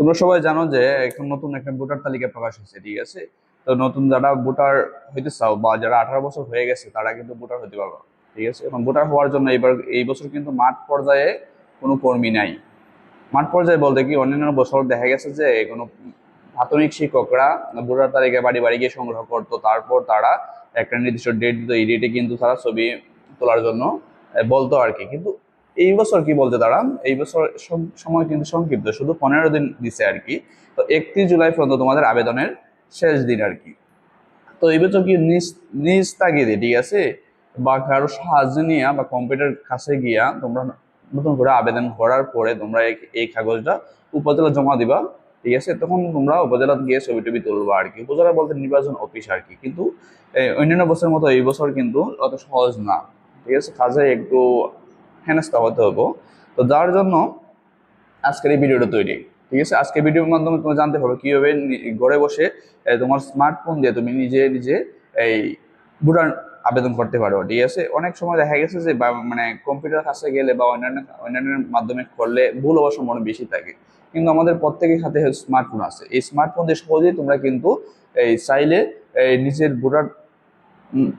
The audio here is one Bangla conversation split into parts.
তোমরা সবাই জানো যে এখন নতুন একটা ভোটার তালিকা প্রকাশ হয়েছে, ঠিক আছে? তো নতুন যারা ভোটার হইতে চাও বা যারা 18 বছর হয়ে গেছে তারা কিন্তু ভোটার হতে পারবে, ঠিক আছে? এখন ভোটার হওয়ার জন্য এবার এই বছর কিন্তু মাঠ পর্যায়ে কোনো কর্মী নাই। মাঠ পর্যায়ে বলতে কি, অন্যান্য বছর দেখা গেছে যে কোনো প্রাথমিক শিক্ষকরা ভোটার তালিকা বাড়ি বাড়ি গিয়ে সংগ্রহ করতো, তারপর তারা একটা নির্দিষ্ট ডেট দিত, এই ডেটে কিন্তু তারা ছবি তোলার জন্য বলতো আর কি। কিন্তু এই বছর কি বলতে, তারা এই বছর সময় কিন্তু সংক্ষিপ্ত, শুধু 15 দিন দিছে আর কি। তো 31 জুলাই পর্যন্ত তোমাদের আবেদনের শেষ দিন আর কি। তো এই বছর কি নিজ নিজ তাগিদে, ঠিক আছে, বা কারো সাহায্য নিয়ে বা কম্পিউটার কাছে গিয়া তোমরা নতুন করে আবেদন করার পরে তোমরা এই কাগজটা উপজেলা জমা দিবা, ঠিক আছে? তখন তোমরা উপজেলা গিয়ে ছবি টবি তুলবা আর কি। উপজেলা বলতে নির্বাচন অফিস আর কি। কিন্তু অন্যান্য বছরের মতো এই বছর কিন্তু অত সহজ না, ঠিক আছে? কাজে একটু হেনস্থা হতে হবো। তো যার জন্য আজকের এই ভিডিওটা তৈরি, ঠিক আছে? আজকের ভিডিওর মাধ্যমে তুমি জানতে পারবে কিভাবে ঘরে বসে তোমার স্মার্টফোন দিয়ে তুমি নিজে নিজে এই ভোটার আবেদন করতে পারো, ঠিক আছে? অনেক সময় দেখা গেছে যে মানে কম্পিউটার কাছে গেলে বা অন্যান্য মাধ্যমে করলে ভুল হওয়ার সম্ভাবনা বেশি থাকে। কিন্তু আমাদের প্রত্যেকের হাতে স্মার্টফোন আছে। এই স্মার্টফোন দিয়ে সহজেই তোমরা কিন্তু এই চাইলে নিজের ভোটার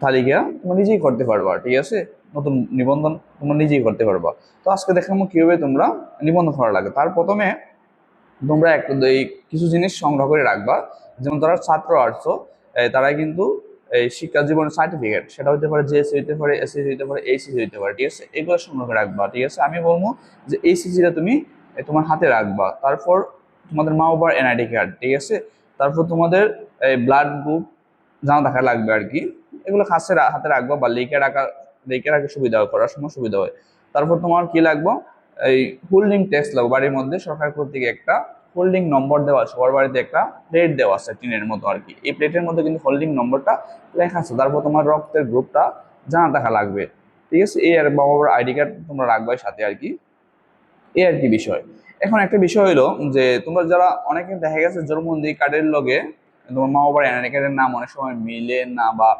তালিকা তোমরা নিজেই করতে পারবা, ঠিক আছে? নতুন নিবন্ধন তোমরা নিজেই করতে পারবা। তো আজকে দেখাবো কিভাবে তোমরা নিবন্ধন করা লাগে। তার প্রথমে তোমরা এই কিছু জিনিস সংগ্রহ করে রাখবা। যেমন তারা ছাত্র আসছো, তারা কিন্তু এই শিক্ষা জীবনের সার্টিফিকেট, সেটা হতে পারে জেএসসি হইতে পারে, এসএসসি হইতে পারে, এইচএসসি হইতে পারে, ঠিক আছে? এগুলো সংগ্রহ করে রাখবা, ঠিক আছে? আমি বলবো যে এইচএসসিটা তুমি তোমার হাতে রাখবা। তারপর তোমাদের মা বাবার এনআইডি কার্ড, ঠিক আছে? তারপর তোমাদের ব্লাড গ্রুপ জানা থাকা লাগবে আর কি। এগুলো হাতে রাখবা বা লিখে রাখা সুবিধা হয়, করার সময় সুবিধা হয়। তারপর তোমার কি লাগবে, এই হোল্ডিং ট্যাক্স লাগবে। বাড়ির মধ্যে সরকার কর্তৃক একটা হোল্ডিং নম্বর দেওয়া আছে, সবার বাড়িতে একটা প্লেট দেওয়া আছে টিনের মতো আর কি। এই প্লেটের মধ্যে কিন্তু হোল্ডিং নম্বরটা লেখা আছে। তারপর তোমার রক্তের গ্রুপটা জানা থাকা লাগবে, ঠিক আছে? এই আর বাবার আইডি কার্ড তোমরা রাখবে সাথে আর কি। এই আর কি বিষয়। এখন একটা বিষয় হলো যে তোমরা যারা অনেকে দেখা গেছে জন্মদি কার্ডের লগে তোমার মা বাবার এনআইডি কার্ডের নাম অনেক সময় মিলে না, বা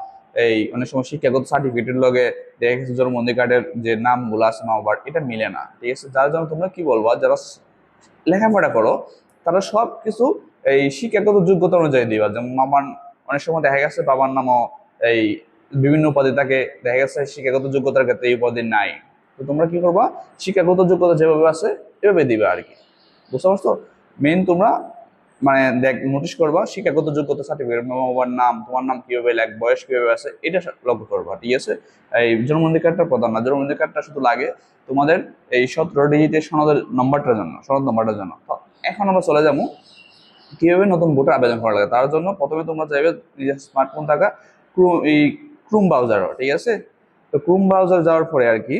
এই অনেক সময় শিক্ষাগত সার্টিফিকেটের লগে দেখা গেছে জন্মদি কার্ডের যে নামগুলো আছে মা বাবার, এটা মিলে না, ঠিক আছে? যার জন্য তোমরা কি বলবো, যারা লেখাপড়া করো তারা সব কিছু এই শিক্ষাগত যোগ্যতা অনুযায়ী দিবা। যেমন মামার অনেক সময় দেখা গেছে বাবার নামও এই বিভিন্ন উপাধি তাকে, দেখা গেছে শিক্ষাগত যোগ্যতার ক্ষেত্রে এই উপাধি নাই। তো তোমরা কি করবা, শিক্ষাগত যোগ্যতা যেভাবে আছে এভাবে দিবে আর কি। বুঝতে পারছো? মেইন তোমরা মানে নোটিশ করবা শিক্ষাগত যোগ্যতা সার্টিফিকেট, বাবার নাম, তোমার নাম কিভাবে বয়স কিভাবে আছে, এটা লক্ষ্য করবা, ঠিক আছে? এই জন্মদিন কার্ডটা প্রধান না, জন্মদিন কার্ডটা শুধু লাগে তোমাদের এই 17 ডিজিটের সনদ নম্বরটার জন্য। এখন আমরা চলে যাবো কিভাবে নতুন ভোটার আবেদন করা লাগে। তার জন্য প্রথমে তোমরা চাইবে নিজের স্মার্টফোন থাকা এই ক্রোম ব্রাউজার, ঠিক আছে? তো ক্রোম ব্রাউজার যাওয়ার পরে আর কি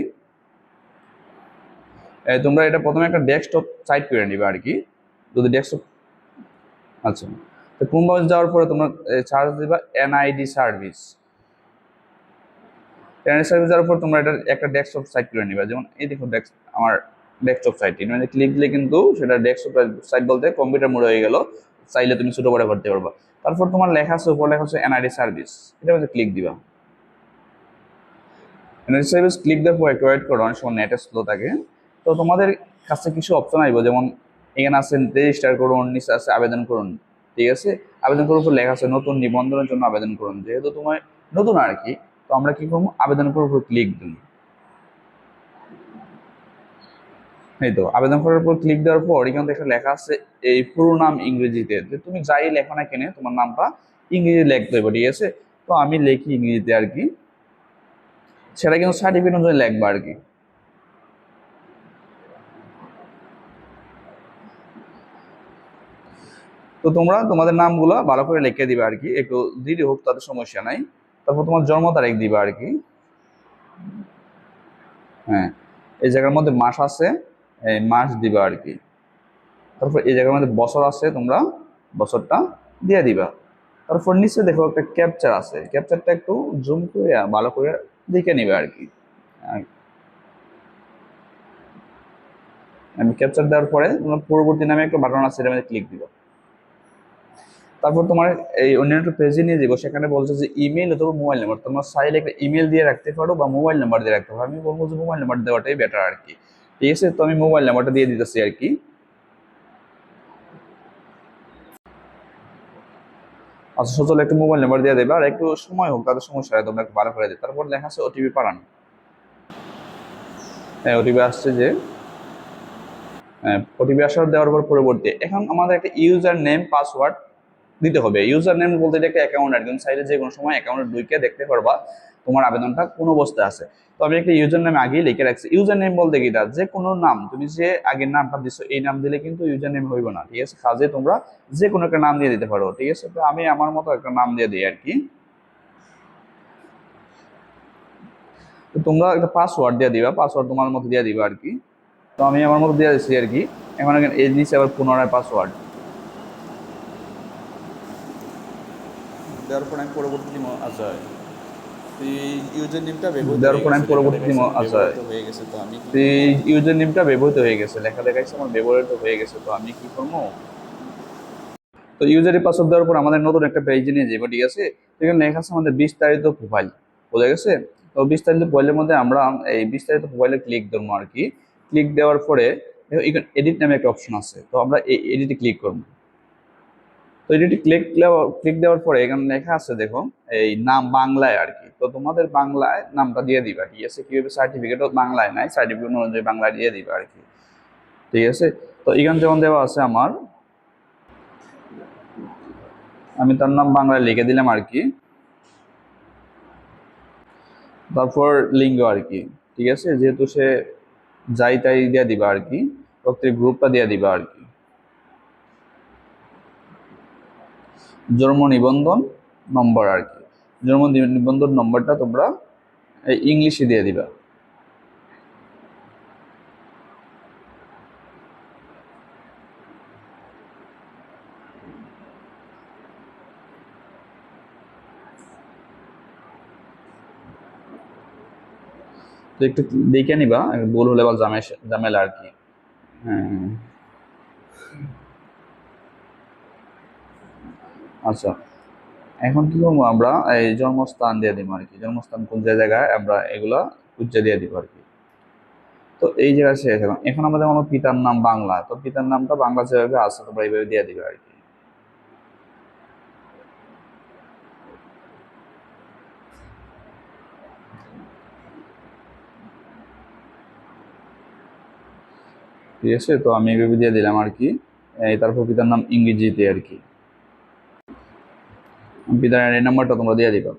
তোমরা এটা প্রথমে একটা ডেস্কটপ সাইট করে নিবে আর কি। যদি ডেস্কটপ, আচ্ছা, তো ক্রোম ব্রাউজার যাওয়ার পরে তোমরা সার্চ দিবা এনআইডি সার্ভিস। এনআইডি সার্ভিস যাওয়ার পর তোমরা এটা একটা ডেস্কটপ সাইট করে নিবা। যেমন এই দেখো আমার ডেস্কটপ সাইট, মানে ক্লিক দিলে কিন্তু সেটা ডেস্কটপ সাইট বলতে কম্পিউটার মোড হয়ে গেল। চাইলে তুমি ছোট বড় করতে পারবা। তারপর তোমার লেখা আছে, উপর লেখা আছে এনআইডি সার্ভিস, এটা মধ্যে ক্লিক দিবা। এনআইডি সার্ভিস ক্লিক দেওয়ার পর একটু ওয়েট করো, অনেক সময় নেট স্লো থাকে। তো তোমাদের কাছে কিছু অপশন আসবে, যেমন এখানে আছে রেজিস্টার করুন, নিচে আছে আবেদন করুন, ঠিক আছে? আবেদন করার উপর লেখা আছে নতুন নিবন্ধনের জন্য আবেদন করুন। যেহেতু তোমার নতুন আর কি, তো আমরা কি করবো, আবেদন করার উপর ক্লিক দিন। এই তো আবেদন করার পর ক্লিক দেওয়ার পর এখানে একটা লেখা আছে এই পুরো নাম ইংরেজিতে। যে তুমি যাই লেখো না কেন তোমার নামটা ইংরেজি লিখতে হবে, ঠিক আছে? তো আমি লিখি ইংরেজিতে আর কি, সেটা কিন্তু সার্টিফিকেট অনুযায়ী লিখবা আর কি। তো তোমরা তোমাদের নামগুলো ভালো করে লিখে দিবে আর কি, একটু দেরি হোক তাদের সমস্যা নাই। তারপর তোমার জন্ম তারিখ দিবা আর কি। হ্যাঁ, এই জায়গার মধ্যে মাস আছে, এই মাস দিবা আর কি। তারপর এই জায়গার মধ্যে বছর আছে, তোমরা বছরটা দিয়ে দিবা। তারপর নিচে দেখো একটা ক্যাপচার আছে, ক্যাপচারটা একটু জুম করে ভালো করে দেখে নিবে আর কি। আমি ক্যাপচার দেওয়ার পরে তোমার পরবর্তী নামে একটা বাটন আছে, এটার মধ্যে ক্লিক দিবা। তারপর তোমার এই অন্য একটা পেজে নিয়ে যাবো, সেখানে বলছে যে ইমেল অথবা মোবাইল নাম্বার। তোমরা চাইলে একটা ইমেল দিয়ে রাখতে পারো বা মোবাইল নাম্বার দিয়ে রাখতে পারো। আমি বলবো যে মোবাইল নাম্বার দেওয়াটাই বেটার আর কি, ঠিক আছে? তো আমি মোবাইল নাম্বারটা দিয়ে দিতেছি আর কি। আচ্ছা সচল একটা মোবাইল নাম্বার দিয়ে দেবে, আর একটু সময় হোক, তাদের সমস্যা হয়, তোমরা একটু ভালো করে দেবে। তারপর লেখা আছে ওটিপি পাঠানো। হ্যাঁ ওটিপি আসছে যে, ওটিপি আসার দেওয়ার পর পরবর্তী এখন আমাদের একটা ইউজার নেম পাসওয়ার্ড দিতে হবে। ইউজার নেম বলতে এটা একটা অ্যাকাউন্ট আর কি, চাইলে যে কোনো সময় অ্যাকাউন্টে ঢুকে দেখতে পারবা তোমার আবেদনটা কোন অবস্থায় আছে। তো আমি একটা ইউজার নেম আগেই লিখে রাখছি। ইউজার নেম বলতে কি তা, যে কোনো নাম তুমি যে আগের নামটা দিছো এই নাম দিলে কিন্তু ইউজার নেম হইব না, ঠিক আছে? কাজে তোমরা যে কোনো একটা নাম দিয়ে দিতে পারো, ঠিক আছে? তো আমি আমার মতো একটা নাম দিয়ে দিই আর কি। তো তোমরা একটা পাসওয়ার্ড দিয়ে দিবা, পাসওয়ার্ড তোমার মতো দিয়ে দিবা আর কি। তো আমি আমার মতো দিয়ে দিচ্ছি আর কি। এখন এই নিচে আবার পুনরায় পাসওয়ার্ড দেওয়ার পর আমি পরবর্তী আচ্ছা ইউজার নেমটা দেওয়ার পর আমি পরবর্তী আচ্ছা হয়ে গেছে, তো আমি ইউজার নেমটা ব্যবহৃত হয়ে গেছে, লেখা দেখাইছে আমার ব্যবহৃত হয়ে গেছে। তো আমি কি করবো, তো ইউজারের পাসওয়ার্ড দেওয়ার পর আমাদের নতুন একটা পেজে নিয়ে যাবো, ঠিক আছে? এখানে লেখা আছে আমাদের বিস্তারিত প্রোফাইল, বোঝা গেছে? তো বিস্তারিত প্রোফাইলের মধ্যে আমরা এই বিস্তারিত প্রোফাইলে ক্লিক দেবো আর কি। ক্লিক দেওয়ার পরে এখানে এডিট নামে একটা অপশন আছে, তো আমরা এই এডিটে ক্লিক করবো। তো এডিটে ক্লিক দেওয়ার পরে এখানে লেখা আছে দেখো এই নাম বাংলায় আর কি। তো তোমাদের বাংলায় নামটা দিয়ে দিবা, ঠিক আছে? কিভাবে সার্টিফিকেটও বাংলায় নাই, সার্টিফিকেট অনুযায়ী বাংলায় দিয়ে দিবা আর কি, ঠিক আছে? তো এখানে যেমন দেওয়া আছে আমার, আমি তার নাম বাংলায় লিখে দিলাম আর কি। তারপর লিঙ্গ আর কি, ঠিক আছে? যেহেতু সে যাই তাই দিয়ে দিবা আর কি, প্রত্যেক গ্রুপটা দিয়ে দিবা আর কি। জন্ম নিবন্ধন নম্বর আর কি, জন্ম নিবন্ধন নম্বরটা তোমরা ইংলিশে দিয়ে দিবা। তো একটু দেখে নিবা, ভুল হলে বা ঝামেলা আর কি। হ্যাঁ আচ্ছা, এখন কি করবো আমরা, এই জন্মস্থান দিয়ে দিব আর কি। জন্মস্থান কোন যে জায়গায় আমরা এগুলা খুঁজে দিয়ে দিব আর কি। তো এই জায়গায় শেষ। এখন আমাদের আমার পিতার নাম বাংলা, তো পিতার নামটা বাংলা যেভাবে আছে তোমরা এইভাবে দিয়ে দিবে আর কি। ঠিক আছে, তো আমি এইভাবে দিয়ে দিলাম আর কি। তারপর পিতার নাম ইংরেজিতে আর কি, পিতার এই নাম্বারটা তোমরা দিয়ে দিবা।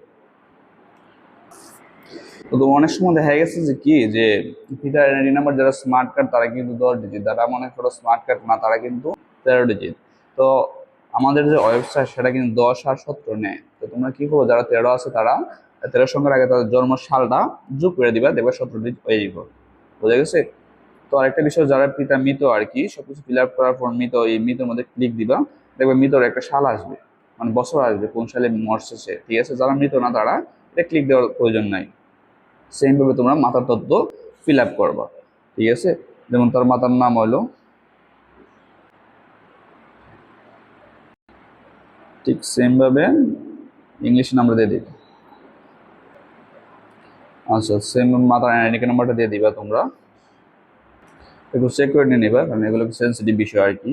তো অনেক সময় দেখা গেছে যে কি, যে পিতার এনআইডি নাম্বার যারা স্মার্ট কার্ড তারা কিন্তু 10 ডিজিট, যারা মনে করো স্মার্ট কার্ড না তারা কিন্তু 13 ডিজিট। তো আমাদের যে ওয়েবসাইট সেটা কিন্তু 10 আর 17 নেয়। তো তোমরা কি করবো, যারা 13 আছে তারা 13 সংখ্যার আগে তাদের জন্ম সালটা যোগ করে দিবা, দেখবে 17 ডিজিট হয়ে যাব, বোঝা গেছে? তো আরেকটা বিষয়, যারা পিতা মৃত আর কি, সবকিছু ফিল আপ করার পর মৃত, এই মৃতের মধ্যে ক্লিক দিবা, দেখবে মৃতর একটা সাল আসবে, মানে বছর আসবে কোন সালে মরছে সে, ঠিক আছে? যারা মৃত না তারা এটা ক্লিক দেওয়ার প্রয়োজন নাই। সেম ভাবে তোমরা মাতার তথ্য ফিল আপ করবা, ঠিক আছে? যেমন তার মাতার নাম হলো, ঠিক সেম ভাবে ইংলিশ নাম্বার দিয়ে দিবে। আচ্ছা সেম মাতার আইডি নাম্বারটা দিয়ে দিবা তোমরা, একটু চেক করে নিয়ে নিবা, কারণ এগুলো সেন্সিটিভ বিষয় আর কি।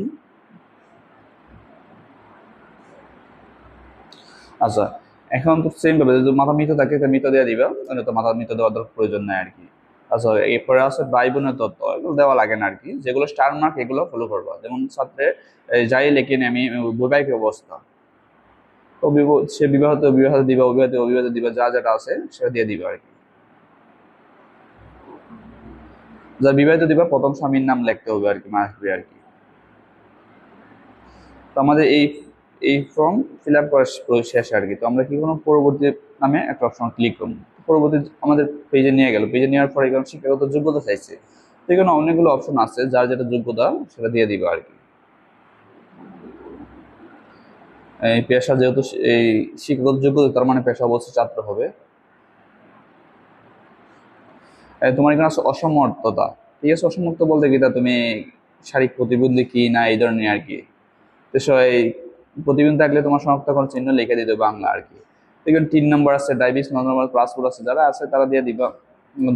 আচ্ছা এখন তো সেম ভাবে যদি মাথা মৃত থাকে মৃত দিয়ে দিবা, তো মাথা মৃত দেওয়ার প্রয়োজন নাই আর কি। আচ্ছা এরপরে আছে ভাই বোনের তথ্য, এগুলো দেওয়া লাগে না আর কি। যেগুলো স্টার মার্ক এগুলো ফলো করবা, যেমন ছাত্রে যাই লেখে নি আমি বৈবাহিক অবস্থা, তো সে বিবাহিত বিবাহিত দিবা, অবিবাহিত অবিবাহিত দিবা, যা যেটা আছে সেটা দিয়ে দিবা আর কি। যা বিবাহিত দিবা প্রথম স্বামীর নাম লিখতে হবে আর কি, মাসবি আর কি। তো আমাদের এই এই ফর্ম ফিল আপ করা শেষ আর কি। তো আমরা কি কোনো পরবর্তী নামে একটা অপশন ক্লিক করবো, পরবর্তী আমাদের পেজে নিয়ে গেল। পেজে নেওয়ার পরে এখানে শিক্ষাগত যোগ্যতা চাইছে, তো এখানে অনেকগুলো অপশন আছে, যার যেটা যোগ্যতা সেটা দিয়ে দিবা আর কি। এই পেশা যেহেতু এই শিক্ষাগত যোগ্যতা, তার মানে পেশা অবশ্যই ছাত্র হবে। তোমার এখানে আছে অসমর্থতা, ঠিক আছে? অসমর্থ বলতে কি, তা তুমি শারীরিক প্রতিবন্ধী কি না এই ধরনের আর কি। তো এই প্রতিবন্ধী থাকলে তোমার শনাক্ত করার চিহ্ন লিখে দিতে বাংলা আর কি। দেখবেন 3 নম্বর আছে ডায়াবেটিস, 9 নম্বর পাসপোর্ট আছে, যারা আছে তারা দিয়ে দিবা।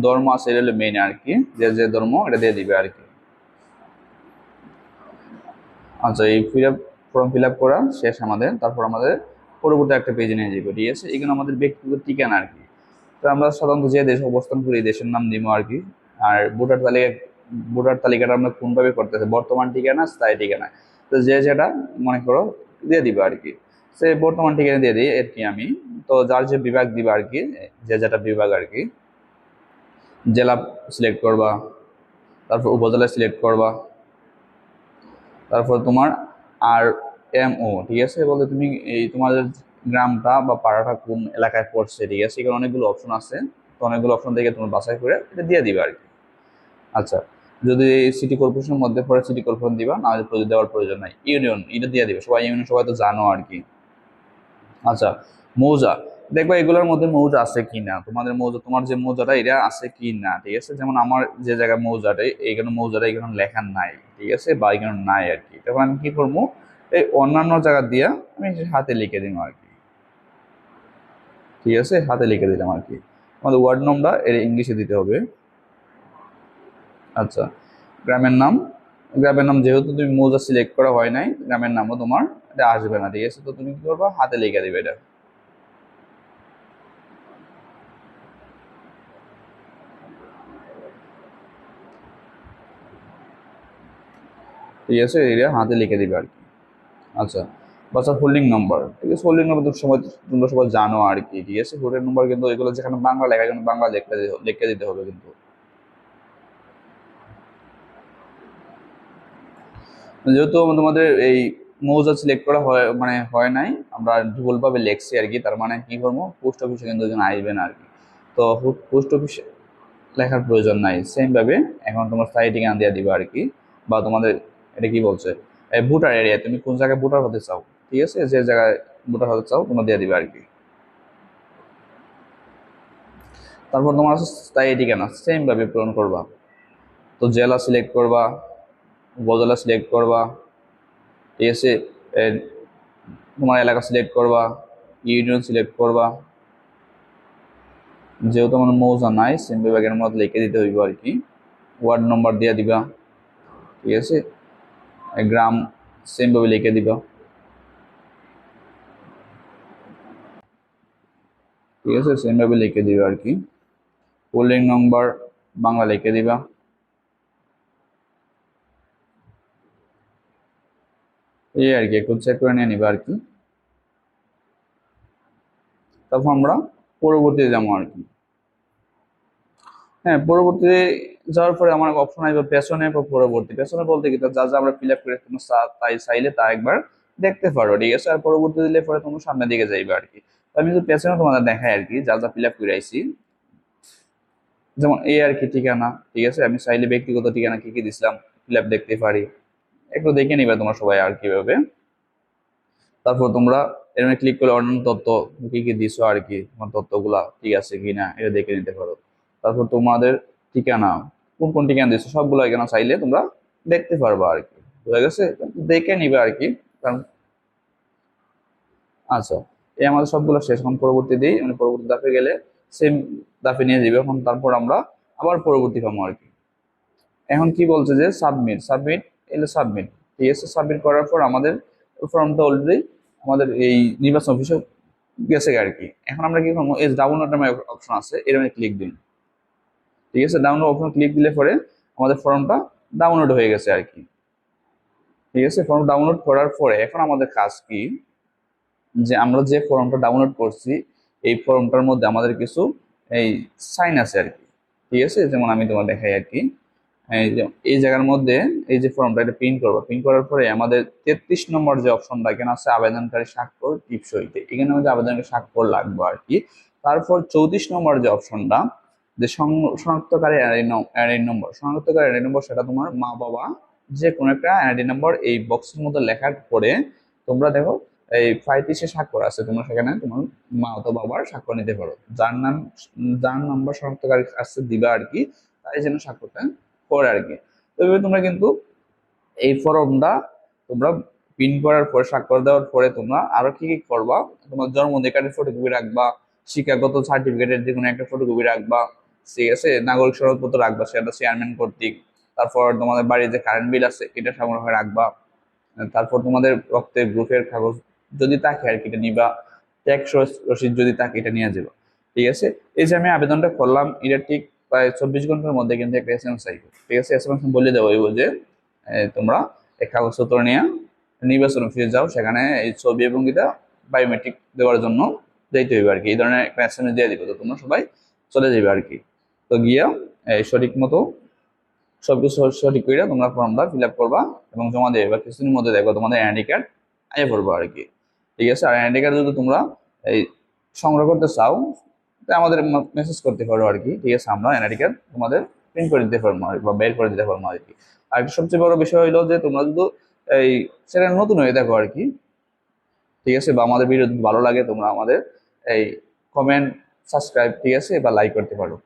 ধর্ম আছে, এটা হলো মেইন আর কি, যে যে ধর্ম এটা দিয়ে দিবে আর কি। আচ্ছা এই ফর্ম ফিল আপ করা শেষ আমাদের। তারপর আমাদের পরবর্তী একটা পেজে নিয়ে যাবো, ঠিক আছে। এখানে আমাদের ব্যক্তিগত ঠিকানা আর কি। তো আমরা সাধারণত যে দেশে অবস্থান করি এই দেশের নাম দিব আর কি। আর ভোটার তালিকাটা আমরা কোনভাবে করতেছি, বর্তমান ঠিকানা, স্থায়ী ঠিকানা। তো যে যেটা মনে করো দিয়ে দিবা আর কি। সে বর্তমান ঠিকানা দিয়ে দিই আর কি আমি। তো যার যে বিভাগ দিবা আর কি, যে যেটা বিভাগ আর কি, জেলা সিলেক্ট করবা, তারপর উপজেলা সিলেক্ট করবা, তারপর তোমার আর MO, ঠিক আছে, বলতে তুমি এই তোমাদের গ্রামটা বা পাড়াটা কোন এলাকায় পড়ছে, ঠিক আছে। এখানে অনেকগুলো অপশন আছে। তো অনেকগুলো অপশন থেকে তুমি বাছাই করে এটা দিয়ে দিবে আর কি। আচ্ছা, যদি সিটি কর্পোরেশনের মধ্যে পড়ে সিটি কর্পোরেশন দিবা, না হলে দেওয়ার প্রয়োজন নাই। ইউনিয়ন এটা দিয়ে দিবে, সবাই ইউনিয়ন সবাই তো জানো আর কি। আচ্ছা, মৌজা, দেখবা এগুলোর মধ্যে মৌজা আছে কি না, তোমাদের মৌজা, তোমার যে মৌজাটা এটা আছে কি না, ঠিক আছে। যেমন আমার যে জায়গায় মৌজাটা, এইখানে মৌজাটা এখানে লেখা নাই, ঠিক আছে, বা এখানে নাই আর কি। তখন আমি কি করবো, এই অন্যান্য জায়গা দিয়া আমি হাতে লিখে দিব আর কি, ঠিক আছে, হাতে লিখে দিলাম আর কি। আমাদের ওয়ার্ড নম্বর এর ইংলিশে দিতে হবে। আচ্ছা, গ্রামের নাম, গ্রামের নাম যেহেতু তুমি মৌজা সিলেক্ট করা হয় নাই, গ্রামের নামও তোমার এটা আসবে না, ঠিক আছে। তো তুমি কি করবা, হাতে লিখে দিবে এটা। ঠিক আছে, এটা হাতে লিখে দিবে আর কি। আচ্ছা, বাচ্চার হোল্ডিং নম্বর, ঠিক আছে। হোল্ডিং নম্বর তো সময় তোমরা সবাই জানো আর কি, ঠিক আছে। হোল্ডিং নম্বর কিন্তু এগুলো যেখানে বাংলা লেখা, এখানে বাংলা লিখে দিতে হবে কিন্তু। যেহেতু তোমাদের এই মৌজা সিলেক্ট করা হয় মানে হয় নাই, আমরা ভুলভাবে লিখছি আর কি, তার মানে কি করবো, পোস্ট অফিসে কিন্তু এখানে আসবে না আর কি। তো পোস্ট অফিসে লেখার প্রয়োজন নাই। সেম ভাবে এখন তোমার স্থায়ী ঠিকানা দিয়ে দিবা আর কি। বা তোমাদের এটা কি বলছে, ভোটার এরিয়া, তুমি কোন জায়গায় ভোটার হতে চাও, ঠিক আছে, যে জায়গায় ভোটার হতে চাও তোমরা দিয়ে দিবে আর কি। তারপর তোমার আছে স্থায়ী ঠিকানা, সেম ভাবে পূরণ করবা। তো জেলা সিলেক্ট করবা, উপজেলা সিলেক্ট করবা, ঠিক আছে, এ, তোমার এলাকা সিলেক্ট করবা, ইউনিয়ন সিলেক্ট করবা। যেহেতু আমার মৌজা নাই, সেম বিভাগের মধ্যে লিখে দিতে হইব আর কি। ওয়ার্ড নম্বর দিয়ে দিবা, ঠিক আছে। গ্রাম সেম ভাবে লিখে দিবা, ঠিক আছে, সেম ভাবে লিখে দিবা আর কি। হোল্ডিং নম্বর বাংলা লিখে দিবা। এই আর কি, একটু চেক করে নিয়ে নিবা আর কি। তারপর আমরা পরবর্তীতে যাবো আর কি। হ্যাঁ, পরবর্তীতে যাওয়ার পরে আমার অপশন আসবে পেছনে বা পরবর্তী। পেছনে বলতে কি, যা যা আমরা ফিল আপ করে তুমি তাই চাইলে তা একবার দেখতে পারো, ঠিক আছে। আর পরবর্তী দিলে পরে তুমি সামনের দিকে যাইবে আর কি। তো আমি তো পেছনে তোমাদের দেখাই আর কি, যা যা ফিল আপ করে আইছি। যেমন এই আর কি ঠিকানা, ঠিক আছে, আমি চাইলে ব্যক্তিগত ঠিকানা কি কি দিছিলাম ফিল আপ দেখতে পারি, একটু দেখে নিবে তোমরা সবাই আর কিভাবে। তারপর তোমরা এর ক্লিক করলে অন্যান্য তথ্য কি কি দিছো আর কি, তোমার তথ্যগুলা ঠিক আছে কিনা এটা দেখে নিতে পারো। তারপর তোমাদের ঠিকানা, কোন কোন ঠিকানা দিছো সবগুলো এখানে চাইলে তোমরা দেখতে পারবা আর কি, বুঝা গেছে, দেখে নিবে আর কি। কারণ আচ্ছা, এই আমাদের সবগুলো শেষ। এখন পরবর্তী দিই, মানে পরবর্তী ধাপে গেলে সেম ধাপে নিয়ে যাবে। এখন তারপর আমরা আবার পরবর্তী পাবো আর কি। এখন কি বলছে যে সাবমিট, সাবমিট এলে সাবমিট, ঠিক আছে। সাবমিট করার পর আমাদের ফর্মটা অলরেডি আমাদের এই নির্বাচন অফিসে গেছে আর কি। এখন আমরা কি করবো, এই ডাউনলোড নামে অপশন আছে, এর মানে ক্লিক দিন, ঠিক আছে। ডাউনলোড অপশন ক্লিক দিলে পরে আমাদের ফর্মটা ডাউনলোড হয়ে গেছে আর কি, ঠিক আছে। ফর্ম ডাউনলোড করার পরে এখন আমাদের কাজ কি, যে আমরা যে ফর্মটা ডাউনলোড করছি এই ফর্মটার মধ্যে আমাদের কিছু এই সাইন আছে আর কি, ঠিক আছে। যেমন আমি তোমার দেখাই আর কি, এই জায়গার মধ্যে এই যে ফর্মটা এটা প্রিন্ট করবো, প্রিন্ট করার পরে আমাদের 33 নম্বর যে অপশনটা এখানে আছে আবেদনকারী স্বাক্ষর টিপসইতে, এখানে আমাদের আবেদনকারী স্বাক্ষর লাগবে আর কি। তারপর 34 নম্বর যে অপশনটা, যে শনাক্তকারী এনআইডি নম্বর, শনাক্তকারী এনআইডি নম্বর, সেটা তোমার মা বাবা যে কোনো একটা এনআইডি নম্বর এই বক্সের মধ্যে লেখার পরে তোমরা দেখো এই 35 স্বাক্ষর আছে, তোমরা সেখানে তোমার মা অথবা বাবার স্বাক্ষর নিতে পারো। যার নাম্বার শনাক্তকারী আছে দিবা আর কি, তাই যেন স্বাক্ষরটা করে আর কি। তবে তোমরা কিন্তু এই ফর্মটা তোমরা প্রিন্ট করার পরে স্বাক্ষর দেওয়ার পরে তোমরা আরো কি কি করবা, তোমার জন্ম অধিকারের ফটোকপি রাখবা, শিক্ষাগত সার্টিফিকেটের যে কোনো একটা ফটোকপি রাখবা, ঠিক আছে, নাগরিক সনদপত্র রাখবা সেটা চেয়ারম্যান কর্তৃক। তারপর তোমাদের বাড়ির যে কারেন্ট বিল আছে এটা সংগ্রহ রাখবা। তারপর তোমাদের রক্তের গ্রুপের কাগজ যদি থাকে আর কি এটা নিবা। ট্যাক্স রসিদ যদি থাকে এটা নিয়ে যাবো। ঠিক আছে, এই যে আমি আবেদনটা করলাম, এটা ঠিক প্রায় 24 ঘন্টার মধ্যে কিন্তু একটা SMS আইবে। ঠিক আছে, SMS বলে দেবো যে তোমরা এই কাগজপত্র নিয়ে নির্বাচন অফিসে যাও, সেখানে এই ছবি এবং এটা বায়োমেট্রিক দেওয়ার জন্য যাইতে হইবে আর কি। এই ধরনের একটা SMS দিয়ে দিবে, তো তোমরা সবাই চলে যাবে আর কি। তো গিয়া সঠিক মতো সবকিছু সঠিক করে তোমরা ফর্মটা ফিল আপ করবা এবং জমা দেবে, বা কিছুদিনের মধ্যে দেখবা তোমাদের এনআইডি কার্ড আইয়ে পড়বো আর কি। ঠিক আছে, আর এনআইডি কার্ড যদি তোমরা এই সংগ্রহ করতে চাও, তো আমাদের মেসেজ করতে পারো আর কি। ঠিক আছে, আমরা এনআইডি কার্ড তোমাদের প্রিন্ট করে দিতে পারবো আর কি, বা বের করে দিতে পারবো আর কি। আর একটা সবচেয়ে বড় বিষয় হলো যে তোমরা যদি এই সেটা নতুন হয়ে দেখো আর কি, ঠিক আছে, বা আমাদের ভিডিও যদি ভালো লাগে তোমরা আমাদের এই কমেন্ট, সাবস্ক্রাইব, ঠিক আছে, বা লাইক করতে পারো।